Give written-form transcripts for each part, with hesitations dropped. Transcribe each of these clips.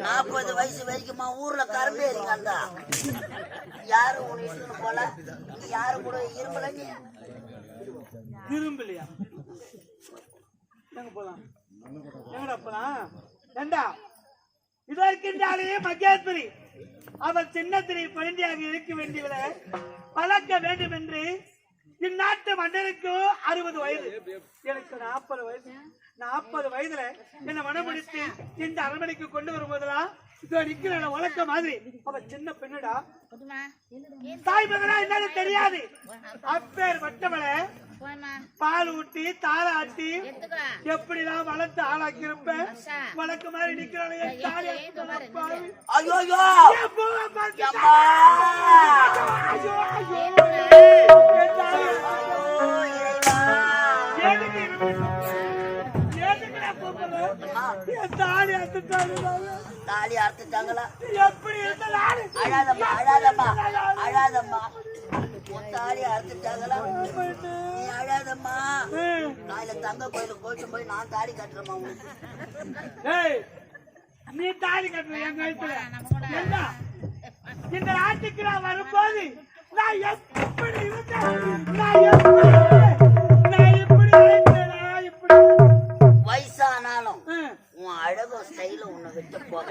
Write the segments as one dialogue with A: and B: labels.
A: 40 வயசு வரைக்குமா ஊர்ல கரும்பு ஏறிங்கண்டா யாரு உனக்கு போல யாரு கூட இரும்பல நீ
B: இரும்பலையா எங்க போலாம் எங்கடா போலாம் ஏண்டா இதற்கின்றாலே மகேஸ்வரி அவர் சின்னத்திரை குழந்தையாக இருக்க வேண்டியவரை வளர்க்க வேண்டும் என்று இந்நாட்டு மன்னருக்கு 60 வயது எனக்கு 40 வயது 40 வயதுல என்ன மனமுடித்து இந்த அரண்மனைக்கு கொண்டு வரும்போதெல்லாம் இதோ நிக்கிற வளர்க்க மாதிரி அவ சின்ன பெண்ணுடா தாய் மகனா என்னன்னு தெரியாது அப்பேர் வட்டவளை பால் ஊட்டி தாளாட்டி எப்படிலாம் வளர்த்து ஆளாக்கி இருப்பேன் வளர்க்க மாதிரி நிக்கிறாள் தாலி அறுத்துட்டாங்களா எப்படி அழாதம்மா அழாதம்மா அழாதம்மா தாலி அறுத்துட்டாங்களா நீ அழாதம்மா நாளைல தங்க கோயிலுக்கு போயிட்டு போய் நான் தாலி கட்டுறேம்மா உங்களுக்கு நீ தாலி கட்டுற என் கழுத்துல இந்த நாட்டுக்கு நான் வரும்போது நான் எப்படி வயசானாலும் உன் அழகு ஸ்டைல உன்னை விட்டு போக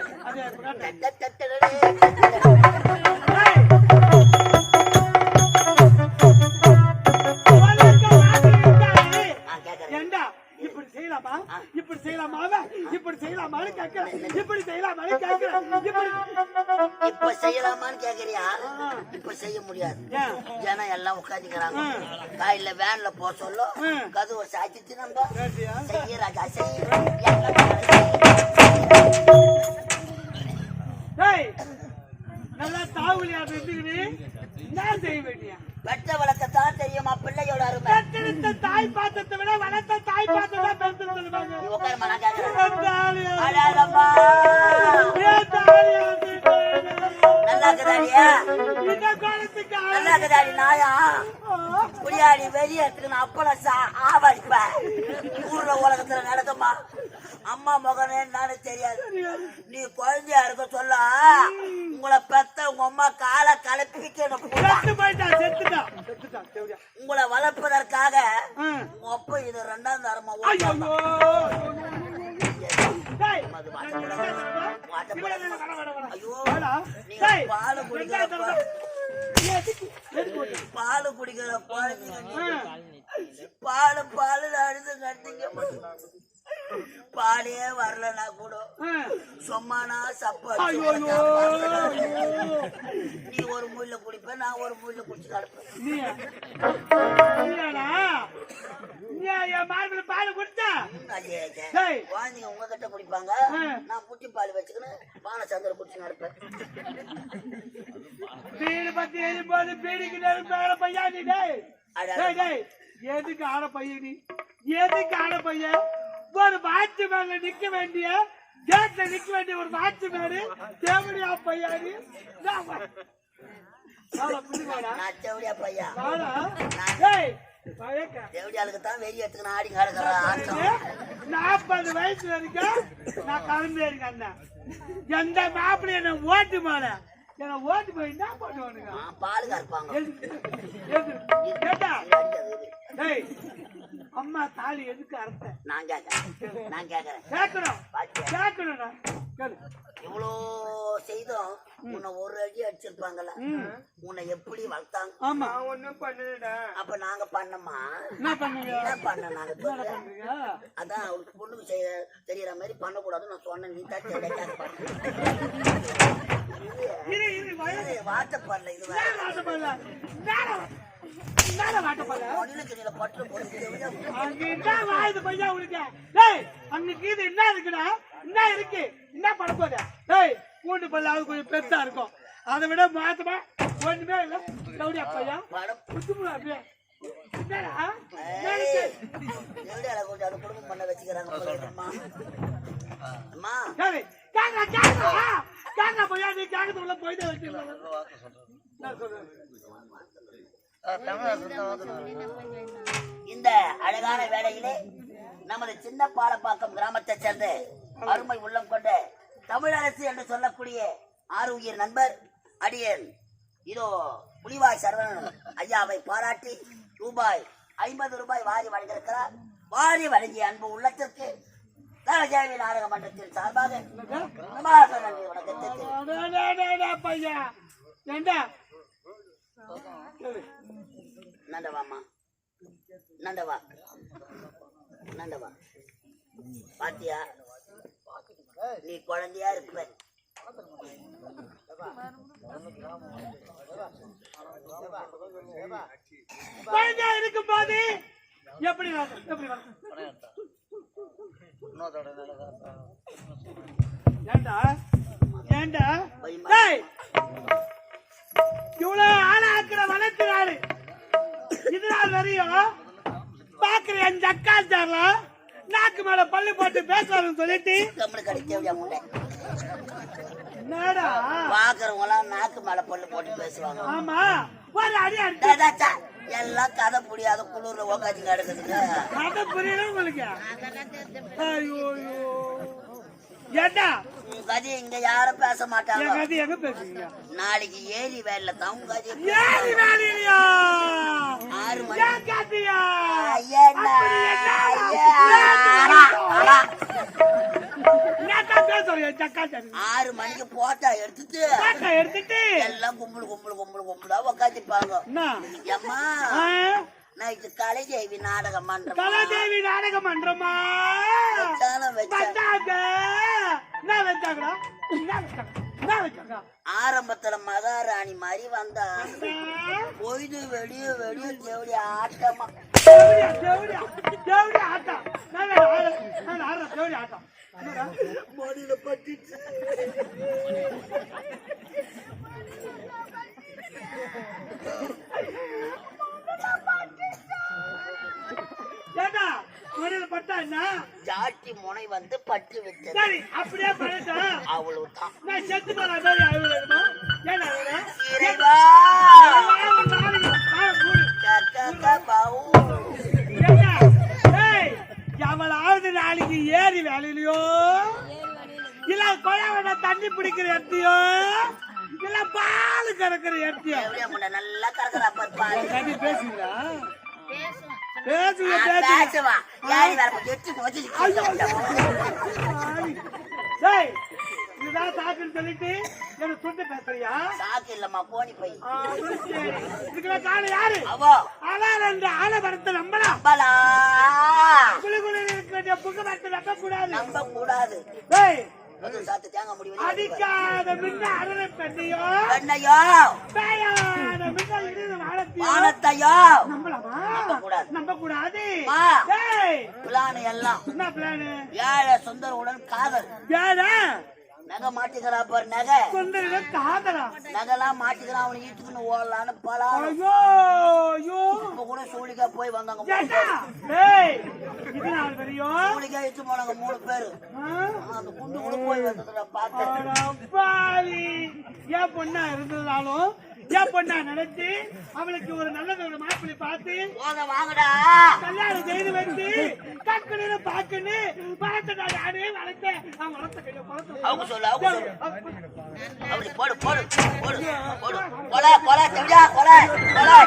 B: இப்படி செய்யலாமா இப்படி செய்யலாமா இப்படி செய்யலாமான்னு கேட்கிறேன் இப்படி செய்யலாமான்னு கேட்கிறேன் இப்ப செய்யலாமான்னு கேக்குறியா இப்ப செய்ய முடியாது ஏன்னா எல்லாம் உட்காந்துக்கிறாங்க காயில வேன்ல போக சொல்லும் கதவை சாத்திட்டு நம்ம செய்ய ராஜா செய்ய நல்லா தாவுலியா இருந்துக்கிட்டு நான் செய்ய வேண்டியா பெற்ற வளர்க்கத்தான் தெரியுமா பிள்ளையோட அருமை பெற்றெடுத்த தாய் பாத்திரத்தை விட வளர்த்த தாய் பாத்திரம் நாயா குடியாடி வெளியேற்றுக்கு நான் அப்பளம் ஆவாடிப்பேன் ஊர்ல உலகத்துல நடக்குமா அம்மா மகனே நானு தெரியாது நீ குழந்தையா இருக்க சொல்ல உங்களை பெத்த உங்க அம்மா காலை கலப்பிட்டு உங்களை வளர்ப்பதற்காக அப்ப இது 2ஆம் தரமா பாலு குடிக்கிற பாலு பாலு அழுது கட்டிங்க பாலே வரலனா கூட சொம்மானா சப்பாடு நீ ஒரு மூலையில குடிப்ப நான் ஒரு மூலையில குடிச்சு கிடப்பேன் பால் குடிச்சா குழந்தைங்க உங்ககிட்ட குடிப்பாங்க நான் குட்டி பால் வச்சுக்கணும் பானை சந்திர குடிச்சு நடப்பேன் வீடு பத்தி எழும்போது பீடிக்கு நெருப்பான பையா நீ எதுக்கு ஆட பையன் நீ எதுக்கு ஆட பையன் ஒரு வாட்சி மேல நிக்க வேண்டிய கேட்ல நிக்க வேண்டிய ஒரு வாட்சி மேடு தேவடியா பையாடி தேவடியாளுக்கு தான் வெறி எடுத்துக்கணும் ஆடி காடுக்கிறேன் 40 வயசு வரைக்கும் நான் கிளம்பி அண்ணன் எந்த மாப்பிள்ளை என்ன ஓட்டு மேல என்ன ஓட்டு போய் என்ன பண்ணுவானுங்க பால் கறப்பாங்க அம்மா தாலி எதுக்கு அர்த்த நான் கேக்குறேன் இவ்வளோ செய்தோம் உன்னை ஒரு அடி அடிச்சிருப்பாங்கல்ல உன்னை எப்படி வளர்த்தாங்க ஆமா ஒண்ணும் பண்ணல அப்ப நாங்க பண்ணமா என்ன பண்ண நாங்க அதான் அவளுக்கு பொண்ணுக்கு செய்ய தெரியற மாதிரி பண்ணக்கூடாதுன்னு நான் சொன்னேன் நீ தான் வாட்டப்படல இது வாட்டப்படல கூண்டு பல்ல அது கொஞ்சம் பெருசா இருக்கும் அதை விட மாத்தமா ஒண்ணுமே இல்ல கவுடியா பையா அப்படியே குடும்பம் பண்ண வச்சுக்கிறாங்க பையா நீ கேட்கறதுக்குள்ள போயிட்டு வச்சுக்கலாம் இந்த அழகான வேளையிலே நமது சின்ன பாலப்பாக்கம் கிராமத்தை சேர்ந்த
A: அருமை உள்ளம் கொண்ட தமிழரசு என்று சொல்லக்கூடிய ஆரோக்கிய நண்பர் அடியேன் இதோ புலிவாய் சரவணன் ஐயாவை பாராட்டி ரூபாய் 50 வாரி வழங்கியிருக்கிறார். வாரி வழங்கிய அன்பு உள்ளத்திற்கு தலஜாவி நாடக மன்றத்தின் சார்பாக நன்றி நண்டவாமா நண்டவா நண்டவா பாத்தியா நீ குழந்தையா இருப்ப
B: குழந்தையா இருக்கும் போது எப்படி ஏண்டா ஏண்டா இவ்வளவு ஆளாக்குற வளர்த்துறாரு இது நாள் வரையும் பாக்குற என் ஜக்காச்சார்ல நாக்கு மேல பள்ளி போட்டு பேசுவாருன்னு சொல்லிட்டு என்னடா
A: பாக்குறவங்க எல்லாம் நாக்கு மேல பள்ளி போட்டு பேசுவாங்க.
B: ஆமா ஒரு அடி
A: எல்லாம் கதை புரியாத குளிர்ல உக்காந்து கிடக்குதுங்க.
B: கதை புரியல உங்களுக்கு? ஐயோ ஏண்டா
A: உன் கதை இங்க யாரும் பேச மாட்டாங்க.
B: கதை எங்க பேசுறீங்க?
A: நாளைக்கு ஏரி வேலையில தான் உங்க கதை.
B: ஏரி வேலையிலயா?
A: 6 மணி
B: கதையா?
A: 6 மணிக்கு போட்டா எடுத்துட்டு எல்லாம் கும்பலா உக்காந்துப்பாங்க. அம்மா நைட்டு கலைதேவி நாடக மன்றம்.
B: கலைதேவி நாடக மன்றமா?
A: ஆரம்பத்துல மகாராணி மாதிரி வந்தா பொய்து வெடிய தேவடி ஆட்டமா மடியில பட்டுச்சு. ஜாட்டி முனை வந்து பட்டு விட்டது.
B: அப்படியே
A: அவ்வளவுதான்.
B: எவளாவது நாளைக்கு ஏரி வேலையிலயோ இல்ல கொழவன தண்ணி பிடிக்கிற இடத்தையோ இல்ல பால் கறக்கிற இடத்தையோ
A: நல்லா கறக்குறா
B: பேசுங்களா? இதுதான் சாக்குன்னு சொல்லிட்டு எனக்கு சுட்டு பேசுறியா?
A: சாக்கு இல்லம்மா போனி போய்
B: இதுக்குள்ள கால யாரு? ஆனால் அந்த ஆலமரத்தை நம்பலாம். குளிகுளிர் இருக்க வேண்டிய புகமரத்தை நம்ப கூடாது. அடிக்காத மின்ன அரணை பெண்ணையோ பேயாத மின்ன இருந்து
A: வானத்தையோ
B: நம்ப கூடாது.
A: பிளான் எல்லாம்
B: என்ன பிளானு?
A: ஏழை சுந்தரவுடன் காதல்.
B: ஏழை
A: நகை மாட்டிக்கிறா பாரு. நகை
B: சுந்தரவுடன் காதலா?
A: நகைலாம் மாட்டிக்கிறான். அவனை ஈட்டுக்குன்னு ஓடலான்னு பலாம். இப்ப கூட சூழிக்கா போய் வந்தாங்க. சூழிக்கா இட்டு போனாங்க 3 பேரு. அந்த குண்டு கூட போய் வந்ததுல பார்த்தேன்.
B: ஏன் பொண்ணா இருந்ததாலும் ஏன் பொண்ணா நினைச்சு அவளுக்கு ஒரு நல்ல மாப்பிள்ளை பார்த்து
A: வாங்கடா
B: கல்யாணம் செய்து வச்சு கற்கணும் பாக்குன்னு வளர்த்த யாரு வளர்த்தேன்.
A: அவங்க சொல்லு அப்படி போடு போடு போடு போடு கொலை கொலை செஞ்சா கொலை கொலை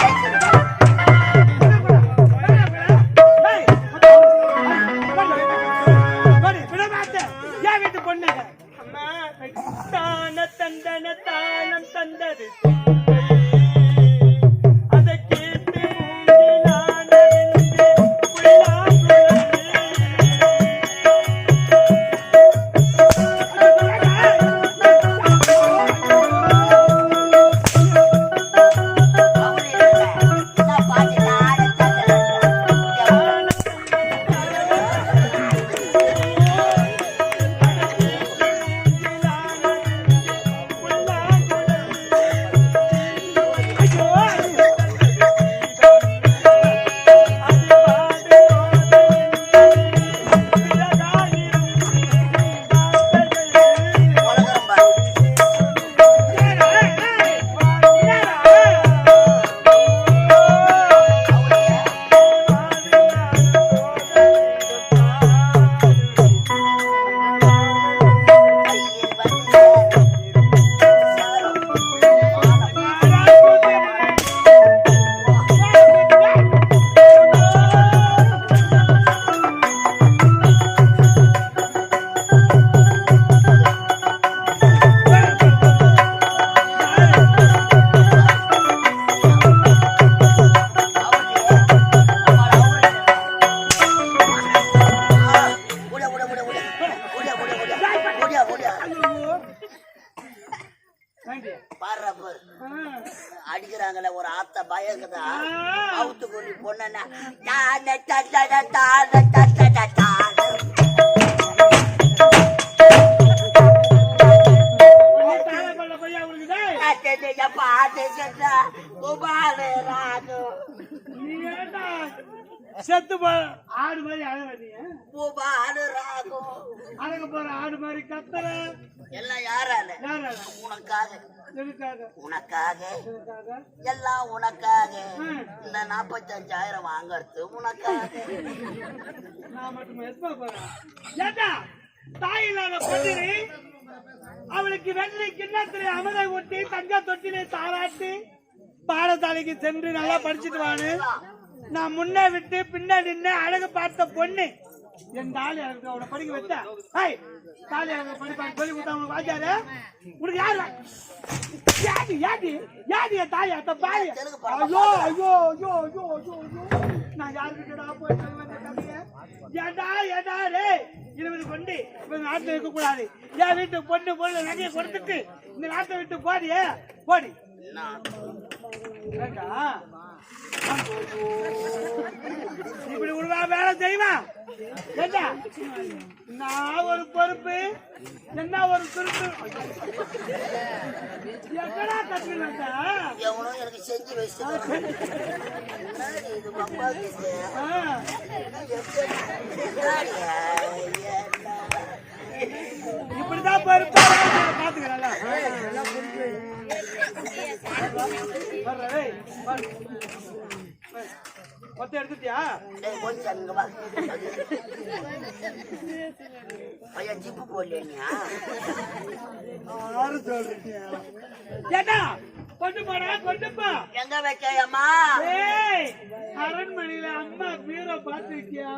B: ஏன் வீட்டு பொண்ணு தான தந்தன தானம் தந்தது
A: மயங்குதா
B: ஆ.
A: அவுத்து கொண்டு பொண்ணா தான தான
B: தாழ பல்ல பையா அவனுக்கு டேய்.
A: பாட்டு கேட்டா குபாலு ராகு
B: நீ ஏன்டா செத்து ஆடு மாதிரி அழக நீ
A: குபாலு ராகு
B: அழக போற ஆடு மாதிரி கத்துற
A: எல்லாம் யாரால
B: யாரால
A: உனக்காக
B: எதுக்காக
A: உனக்காக
B: எதுக்காக
A: எல்லாம் உனக்காக
B: ம்.
A: இந்த 45,000 வாங்கறது உனக்காக
B: நான் மட்டும் எப்ப போறேன் ஏண்டா தாய் இல்லாத பொண்ணு அவளுக்கு வெள்ளை கிண்ணத்திலே அமரை ஊட்டி தங்க தொட்டிலே தாராட்டி பாடசாலைக்கு சென்று நல்லா படிச்சுட்டு வான்னு நான் முன்ன விட்டு பின்னாடி நின்னு அழகு பார்த்த பொண்ணு என் தாலி எனக்கு அவனை படிக்க வச்சா தாலி எனக்கு படிப்பாங்க சொல்லி கொடுத்தா உனக்கு வாஜாரு உனக்கு யாரு யாடி யாடி யாடி என் தாலி அத்த பாய் ஐயோ ஐயோ ஐயோ ஐயோ ஐயோ நான் யாருக்கிட்டடா போய் சொல்லுவேன் கதைய ஏடா ஏடா டே 20 கொண்டு இவங்க நாட்டில் இருக்க கூடாது என் வீட்டுக்கு பொண்ணு பொண்ணு நகையை கொடுத்துட்டு இந்த நாட்டை விட்டு போடியே போடி ஏண்டா இப்படி உருவா வேலை செய்வான் ஏண்டா நான் ஒரு பொறுப்பு என்ன ஒரு துருப்பு எங்கடா கத்துக்கிட்டா
A: எவனும் எனக்கு செஞ்சு வச்சு இது மப்பாக்கு
B: இப்படிதான் பொறுப்பா பாத்துக்கிறேன் மொத்த எடுத்துட்டியா
A: கொஞ்சம் அங்க வா பையன் ஜிப்பு போடலையா
B: ஏட்டா கொண்டு போடா கொண்டு போ
A: எங்க வைக்கம்மா
B: ஏய் அரண்மனையில அம்மா பீரோ பாத்திருக்கியா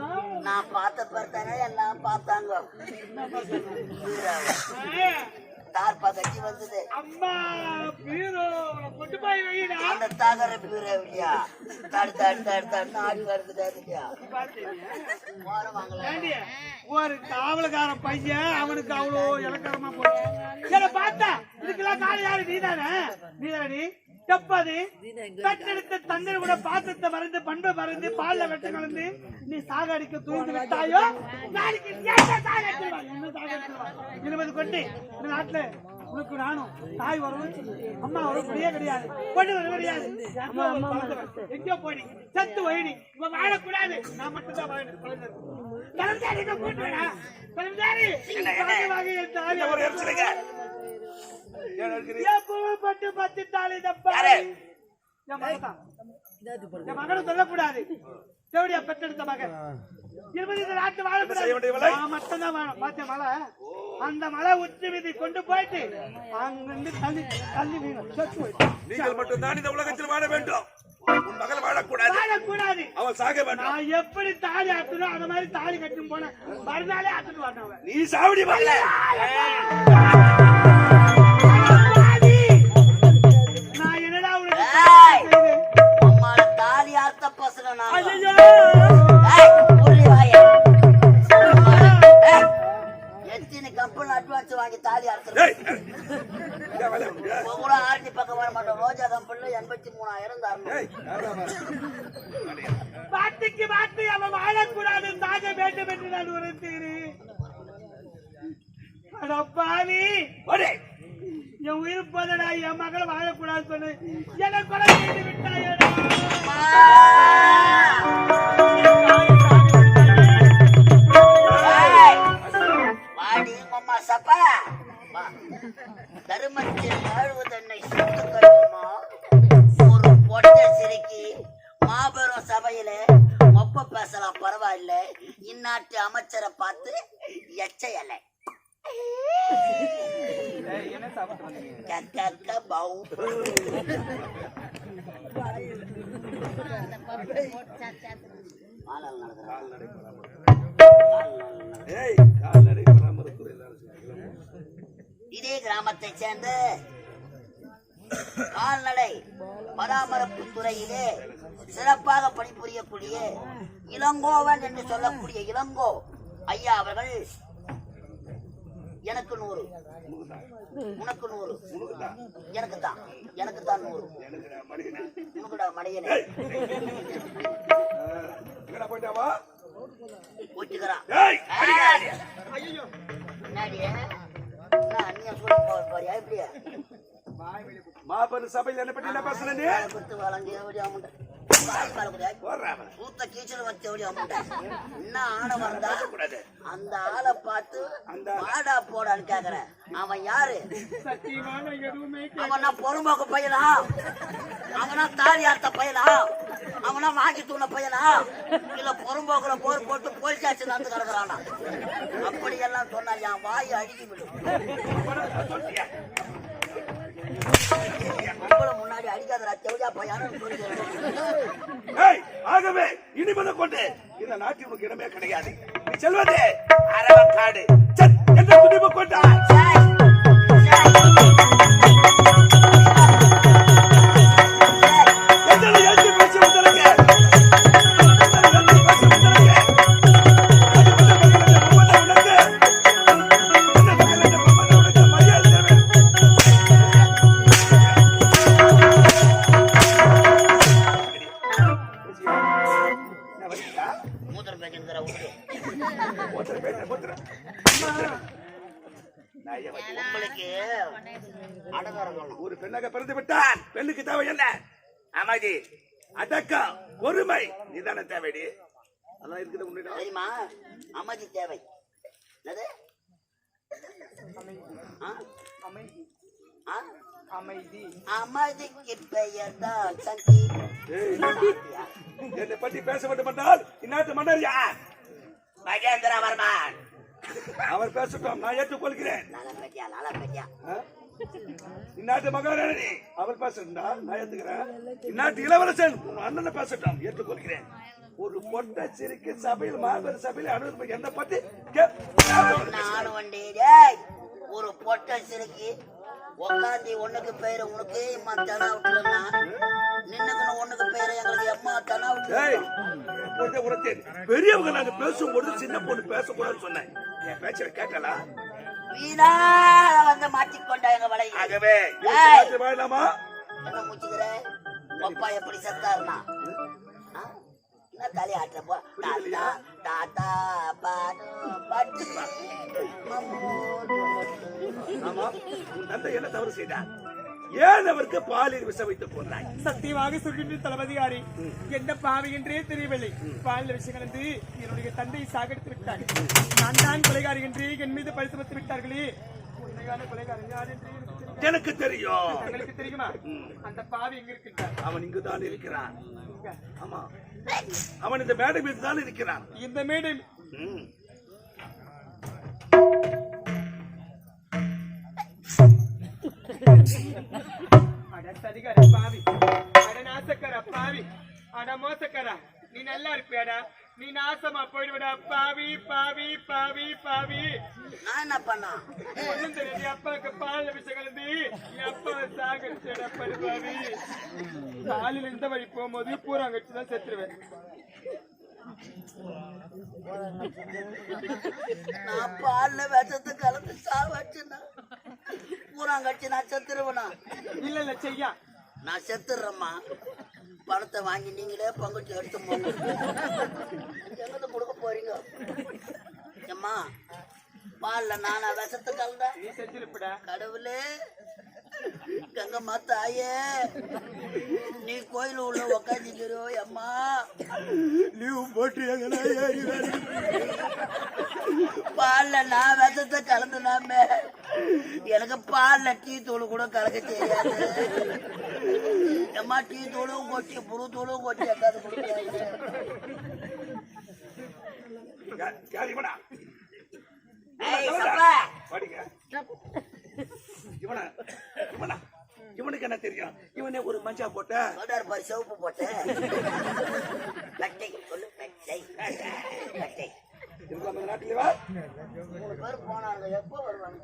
A: நான் பார்த்த பார்த்தானே எல்லாம் பார்த்தாங்க தார்பா கட்டி வந்தது
B: அம்மா பீரோ கொண்டு போய் வைடா
A: அந்த தாகர பீரோ இல்லையா தடு தடு தடு தடு ஆடி வருது இல்லையா
B: ஒரு காவலக்கார பையன் அவனுக்கு அவ்வளோ இலக்கரமா போட பார்த்தா இதுக்கெல்லாம் காலை யாரு நீதானே நீதானி செப்பது தட்டெடுத்து தண்ணீர் கூட பாத்திரத்தை மறந்து பண்பை மறந்து பால்ல வெட்ட கலந்து நீ சாகடிக்க தூய்ந்து விட்டாயோ நாளைக்கு என்ன சாகடிச்சிருவான் 20 கொண்டு இந்த நாட்டுல உனக்கு நானும் தாய் வரும் அம்மா வரும் முடியே கிடையாது பொண்ணு வர கிடையாது எங்கயோ போடி சத்து வைடி இவன் வாழக்கூடாது நான் மட்டும் தான் வாழணும் பட்டு பத்து தாலி மகனும் சொல்லக்கூடாது தேவடியா பெற்றெடுத்த மகன் 20 நாட்டு வாழக்கூடாது மட்டும்தான் வாழும் பாத்திய மலை அந்த மலை உச்சி மீதி கொண்டு போயிட்டு அங்கிருந்து தள்ளி தள்ளி
C: நீங்கள் மட்டும்தான் இந்த உலகத்தில் வாழ வேண்டும் மகள் வாழக்கூடாது அவன் சாக வேண்டும்
B: நான் எப்படி தாலி ஆட்டணும் அந்த மாதிரி தாலி கட்டும் போன மறுநாளே ஆட்டுட்டு வாங்க
C: நீ சாவடி மகள
B: நான் என்னடா உனக்கு
A: அம்மால தாலி ஆத்த பசங்க நான்
B: ஐயோ
A: எத்தனை கம்பெனி அட்வான்ஸ் வாங்கி தாலி அறுத்துறேன் கூட ஆர்டி பக்கம் வர மாட்டோம் ரோஜா கம்பெனில 83,000 தரணும்
B: பாட்டுக்கு பாட்டு அவன் வாழக்கூடாது சாக வேண்டும் என்று நான் உரைத்தேன் பாவி என் உயிர் போதடா என் மகளை வாழக்கூடாது சொல்லு என கொலை செய்து விட்டாயடா
A: வாடி அம்மா சப்பா தருமத்தில் வாழ்வதென்னை சுட்டு கல்வமா ஒரு பொட்டை சிரிக்கி மாபெரும் சபையில மொப்ப பேசலாம் பரவாயில்ல இந்நாட்டு அமைச்சரை பார்த்து எச்சையலை இதே கிராமத்தை சேர்ந்த கால்நடை பராமரிப்பு துறையிலே சிறப்பாக பணிபுரியக்கூடிய இளங்கோவன் என்று சொல்லக்கூடிய இளங்கோ ஐயா அவர்கள் எனக்கு 100, உனக்கு 100, எனக்கு தான் 100. உனக்குடா மடையனே.
C: எங்கடா போயிட்டாவா?
A: போச்சுக்கிறான்.
B: ஐயோ
A: என்னடி என்ன அண்ணியா சொல்ல போறியா இப்படியா?
C: மாபெரும் சபையில் என்ன பத்தி என்ன பேசுற நீ?
A: கொடுத்து வளர்ந்து எப்படி அமுண்ட பூத்த கீச்சல் வச்ச எப்படி அமுண்ட என்ன ஆணை வந்தா அந்த ஆளை பார்த்து வாடா போடான்னு கேக்குறேன். அவன் யாரு?
B: சத்தியமான எதுவுமே
A: அவனா பொறும்போக்கு பையனா? அவனா தாலியார்த்த பையனா? அவனா வாங்கி தூண பையனா? இல்ல பொறும்போக்குல போர் போட்டு போலீஸ் ஸ்டேஷன் வந்து கிடக்குறானா? அப்படி எல்லாம் சொன்னா என் வாய் அழுகி விடும். முன்னாடி அடிக்காத செவடியா பையனு சொல்லி.
C: ஆகவே இனிமேல் கொண்டு இந்த நாட்டில் உனக்கு இடமே கிடையாது. நீ செல்வதே அரவக்காடு என்ற துணிவு கொண்டா ஒரு பெண்ணாக பிறந்து விட்டான். பெண்ணுக்கு தேவை என்ன? அமைதி, அடக்கம், பொறுமை, நிதான தேவைடி. அதெல்லாம் இருக்குது உன்னிடம்.
A: தெரியுமா? அமைதி தேவை. அமைதிக்கு பெயர் தான் சக்தி.
C: என்னை பற்றி பேச வேண்டுமென்றால் இந்நாட்டு மன்னர் யார்?
A: மகேந்திரவர்மன்.
C: அவர் பேசட்டும், நான் ஏற்றுக்கொள்கிறேன்.
A: நல்ல
C: இந்நாட்டு மகாராணி அவர் பேசுறா, நான் ஏத்துக்கிறேன். இந்நாட்டு இளவரசன் உன் அண்ணனை பேசட்டும், ஏற்றுக்கொள்கிறேன். ஒரு பொட்ட சிரிக்கு சபையில் மாபெரும் சபையில் அனுமதி என்ன பத்தி
A: ஒரு பொட்ட சிரிக்கு உக்காந்தி ஒண்ணுக்கு பேரு உனக்கு எம்மா தனா விட்டுலன்னா நின்னுக்குன்னு ஒண்ணுக்கு பேரு எங்களுக்கு எம்மா தனா விட்டு.
C: பெரியவங்க நாங்க பேசும்போது சின்ன பொண்ணு பேசக்கூடாதுன்னு சொன்னேன். என் பேச்ச கேட்டலா?
A: வீணா வந்து மாட்டிக்கொண்டா எங்க வலை.
C: ஆகவே வாழலாமா?
A: என்ன மூச்சுக்கிற? அப்பா எப்படி செத்தாருனா தலை ஆட்டப்போ தாத்தா பானு பாட்டு.
C: ஆமா, உன் தந்தை என்ன தவறு செய்தார்? ஏன் அவருக்கு பாலில் விஷ வைத்து போடுறாய்?
B: சத்தியமாக சொல்கின்ற தளபதியாரி, என்ன பாவி என்றே தெரியவில்லை. பாலில் விஷயம் கலந்து என்னுடைய தந்தையை சாகடித்து விட்டார். நான் தான் கொலைகாரி என்று என் மீது பழி சுமத்தி விட்டார்களே. உண்மையான கொலைகாரி யார் என்று
C: எனக்கு தெரியும்.
B: உங்களுக்கு தெரியுமா? அந்த பாவி எங்க இருக்கின்றார்?
C: அவன் இங்குதான் இருக்கிறான். ஆமா, அவன் இந்த மேடை மீது தான் இருக்கிறான்.
B: இந்த மேடை அட சதிகார பாவி, அட நாசக்கார பாவி, அட மோசக்காரா, நீ நல்லா இருப்பியாடா? நீ நாசமா போயிடுவடா பாவி பாவி பாவி பாவி.
A: நான் என்ன பண்ணா?
B: ஒண்ணும் தெரியாது. அப்பாவுக்கு பால் விஷயம் கலந்து என் அப்பாவை சாகடிச்சடா படுபாவி. காலில் இந்த வழி போகும்போது பூராங்கச்சு தான் செத்துருவேன்.
A: நான் பால்ல விஷத்தை கலந்து சாவச்சுன்னா பூராங்கட்சி நான் செத்துருவேனா?
B: இல்ல செய்யா,
A: நான் செத்துடுறேம்மா. பணத்தை வாங்கி நீங்களே பங்குச்சு எடுத்து போங்க. எங்க கொடுக்க போறீங்க? அம்மா பால்ல நானா விஷத்தை கலந்தா?
B: நீ செத்துருப்படா.
A: கடவுளே, கங்கம்மா தாயே, நீ கோயில் உள்ள உக்காந்துக்கிறோ அம்மா.
C: லீவு போட்டு
A: பால்ல நான் விஷத்தை கலந்துனாமே. எனக்கு பால்ல டீ தூள் கூட கலக்க தெரியாது. அம்மா டீ தூளும் கொட்டி புரு தூளும் கொட்டி எங்காவது கொடுக்காது.
C: இவனுக்கு என்ன தெரியும்? இவனே ஒரு மஞ்சா போட்ட
A: பாரு, சிவப்பு போட்ட சொல்லு.
C: நாட்டிலேவா
A: போனாங்க, எப்போ வருவாங்க?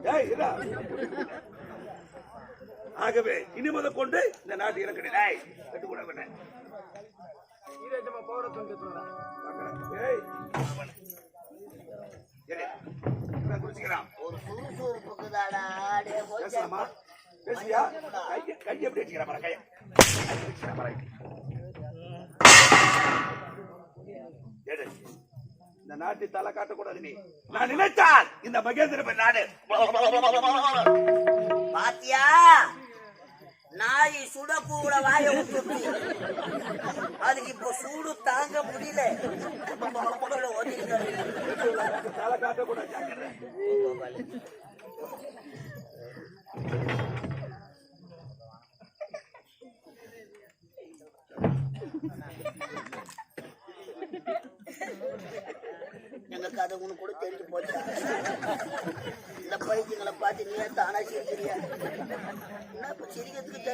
C: ஆகவே இனி முதல் கொண்டு இந்த நாட்டு இறக்கடினாய் கட்டுக்கூட குடிச்சுக்கிறான்.
A: சுறுசுறுப்புக்குதாடா டே
C: பேசலாமா பேசியா கை எப்படி வச்சுக்கிற பாரு கையை இந்த நாட்டை தலை காட்டக்கூடாது நீ நான் நினைத்தால் இந்த மகேந்திர நாடு
A: பாத்தியா நாய் சுடக்கூட வாய விட்டு அதுக்கு இப்போ சூடு தாங்க முடியல
C: தலை காட்டக்கூடாது ஜாக்கிரதை.
A: எங்க கதை உனக்கு கூட தெரிஞ்சு போச்சா இந்த பைத்தியங்களை பார்த்து நீ தானா சிரிக்கிறியா என்ன இப்ப சிரிக்கிறதுக்கு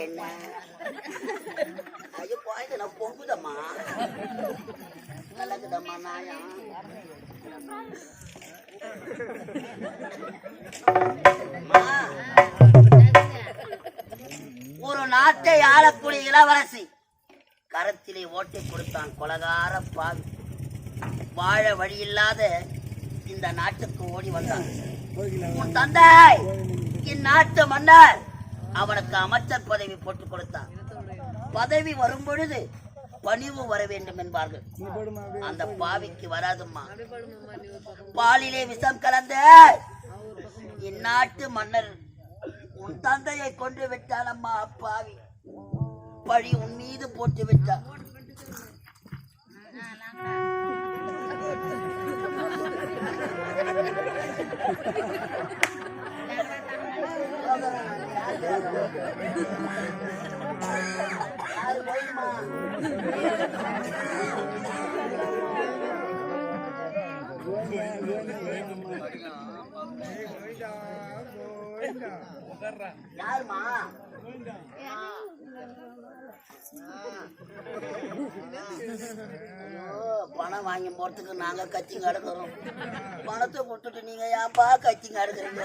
A: என்ன ஐயோ பாய்ந்து நான் பொங்குதம்மா நல்லதுதம்மா நாயா ஒரு நாட்டை ஆளக்கூடிய இளவரசி கரத்திலே ஓட்டை கொடுத்தான் கொலகார பாவி வாழ வழியில்லாத இந்த நாட்டுக்கு ஓடி வந்தான் உன் தந்தை இந்நாட்டு மன்னர் அவனுக்கு அமைச்சர் பதவி போட்டுக் கொடுத்தான் பதவி வரும் பொழுது பணிவு வர வேண்டும் என்பார்கள் அந்த பாவிக்கு வராதும்மா பாலிலே விஷம் கலந்த இந்நாட்டு மன்னர் உன் தந்தையை கொண்டு விட்டானம்மா அப்பாவி பழி உன் மீது போட்டு விட்டான் யாருமா பணம் வாங்கி போறதுக்கு நாங்க கத்திங்க அடுக்கிறோம் பணத்தை கொடுத்துட்டு நீங்க ஏன்பா கத்திங்க அடுக்கிறீங்க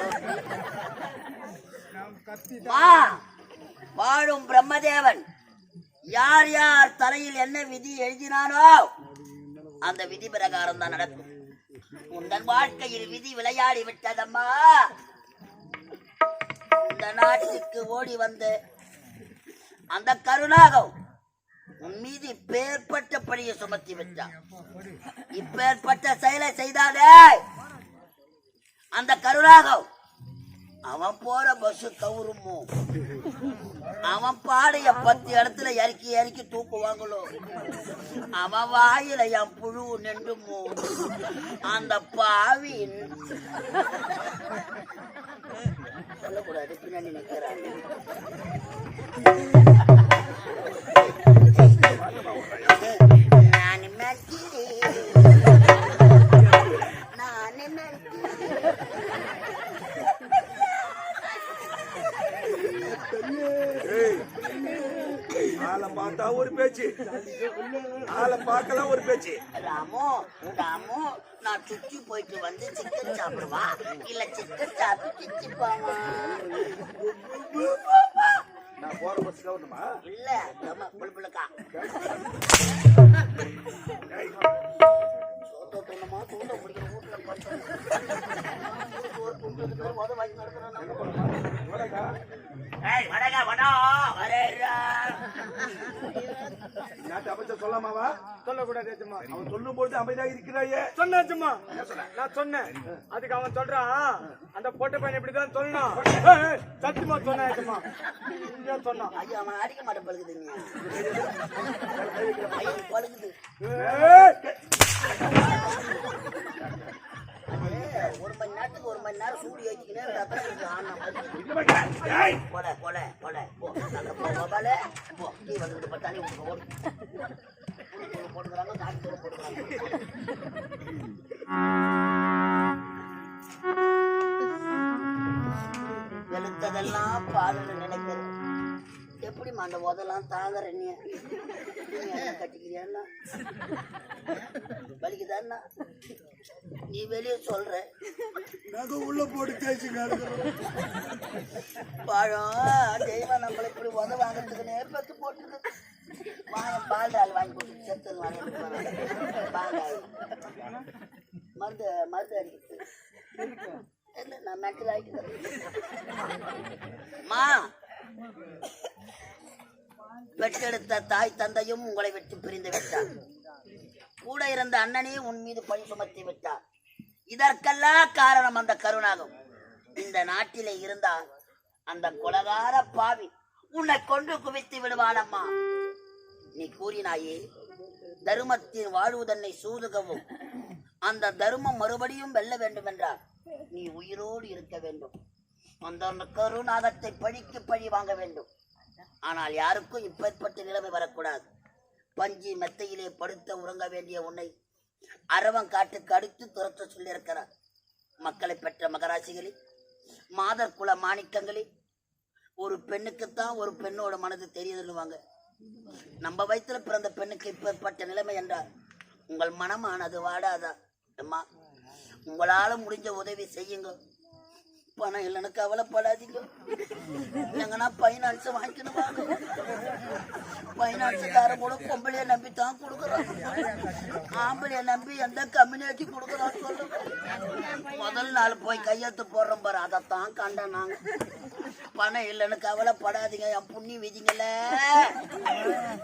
A: வாழும் பிரம்மதேவன் யார் யார் தலையில் என்ன விதி எழுதினானோ அந்த விதி பிரகாரம் தான் நடக்கும் உங்கள் வாழ்க்கையில் விதி விளையாடி விட்டதம்மா இந்த நாட்டுக்கு ஓடி வந்து அந்த கருணாகம் உன் மீது இப்பேற்பட்ட பழியை சுமத்தி விட்டான் இப்பேற்பட்ட செயலை செய்தானே அந்த கருணாகம் அவன் போற பஸ் கவுருமோ அவன் பாடைய 10 இடத்துல இறக்கி இறக்கி தூக்குவாங்களோ அவன் வாயில என் புழு நின்றுமோ அந்த பாவி சொல்லக்கூடாது பின்னாடி நிற்கிறாங்க
C: ஆளை பார்த்தா ஒரு பேச்சு ஆளை பார்க்கலாம் ஒரு பேச்சு
A: ராமு ராமு நான் சுற்றி போயிட்டு வந்து சிக்கன் சாப்பிடுவா இல்ல சிக்கன் சாப்பிட்டு சிச்சிப்பாவா
C: நான் போற பஸ் கவனமா
A: இல்ல புழுக்கா சோத்தோட்டமா தூண்ட முடிக்கிற வீட்டுல வாங்கி
C: நாட்டு அமைச்சர் சொல்லாமாவா
B: சொல்லக்கூடாது
C: அவன் சொல்லும் பொழுது அமைதியாக இருக்கிறாயே
B: சொன்னாச்சுமா நான் சொன்னேன் அதுக்கு அவன் சொல்றான் அந்த பொட்டை பையன் இப்படிதான் சொல்லணும் சத்தியமா சொன்னாச்சுமா சொன்னான்
A: ஐயா அவன் அடிக்க மாட்டேன் பழுகுதுங்க பழுகுது ஒரு மணி நேரத்துக்கு 1 மணி நேரம் சூடு ஏற்றிக்கினே கொலை கொலை கொலை நீ வந்து பத்தானி போட்டுக்கிறாங்க காட்டு தூரம் போட்டுக்கிறாங்க வெளுத்ததெல்லாம் பாலுன்னு நினைக்கிறேன் எப்படிமா அந்த உதெல்லாம் தாங்குற நீ என்ன கட்டிக்கிறியா வலிக்குதான்னா நீ வெளியே சொல்ற
C: நாங்க உள்ள போட்டு தேய்ச்சிங்க
A: பழம் தெய்வம் நம்மள இப்படி உத வாங்குறதுக்கு நேர்பத்து போட்டுருக்கு பால் டால் வாங்கி போட்டு செத்து பால் டால் மருந்து மருந்து அடிக்கிறது இல்ல, நான் மென்டல் ஆயிட்டு மா. பெற்றெடுத்த தாய் தந்தையும் உங்களை விட்டு பிரிந்து விட்டார். கூட இருந்த அண்ணனே உன் மீது பழி சுமத்தி விட்டார். இதற்கெல்லாம் காரணம் அந்த கருணாகம். இந்த நாட்டிலே இருந்தால் அந்த கொலகார பாவி உன்னை கொண்டு குவித்து விடுவானம்மா. நீ கூறினாயே தருமத்தின் வாழ்வுதன்னை சூதுகவும் அந்த தருமம் மறுபடியும் வெல்ல வேண்டும் என்றால் நீ உயிரோடு இருக்க வேண்டும். அந்த கருணாகத்தை பழிக்கு பழி வாங்க வேண்டும். ஆனால் யாருக்கும் இப்பேற்பட்ட நிலைமை வரக்கூடாது. பஞ்சி மெத்தையிலே படுத்த உறங்க வேண்டிய உன்னை அரவங்காட்டுக்கு அடுத்து துரத்த சொல்லியிருக்கிறார். மக்களை பெற்ற மகராசிகளே, மாதர் குல மாணிக்கங்களே, ஒரு பெண்ணுக்குத்தான் ஒரு பெண்ணோட மனது தெரியுதுன்னுவாங்க. நம்ம வயிற்றுல பிறந்த பெண்ணுக்கு இப்பேற்பட்ட நிலைமை என்றால் உங்கள் மனமானது வாடாதா? அம்மா, உங்களால முடிஞ்ச உதவி செய்யுங்க. பணம் இல்லைன்னு கவலைப்படாதீங்க. எங்கன்னா பைனான்ஸ் வாங்கிக்கணும். பைனான்ஸுக்காரன் கூட பொம்பளைய நம்பி தான் கொடுக்குறான். ஆம்பளைய நம்பி எந்த கம்யூனிட்டி கொடுக்குறான்னு சொல்லுங்க. முதல் நாள் போய் கையெழுத்து போடுறோம் பாரு, அதைத்தான் கண்டேன் நாங்க. பணம் இல்லைன்னு கவலைப்படாதீங்க. என் புண்ணி விதிங்கள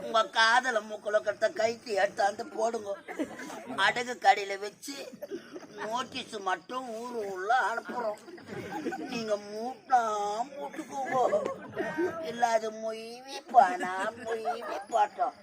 A: உங்க காதல மூக்குலக்கத்தை கைக்கு எடுத்தாந்து போடுங்க. அடகு கடையில வச்சு நோட்டீஸ் மட்டும் ஊரு உள்ள அனுப்புறோம். நீங்க மூட்டா மூட்டுக்கோங்க. இல்ல அது மொய்வி பானா மொய்வி பாட்டோம்.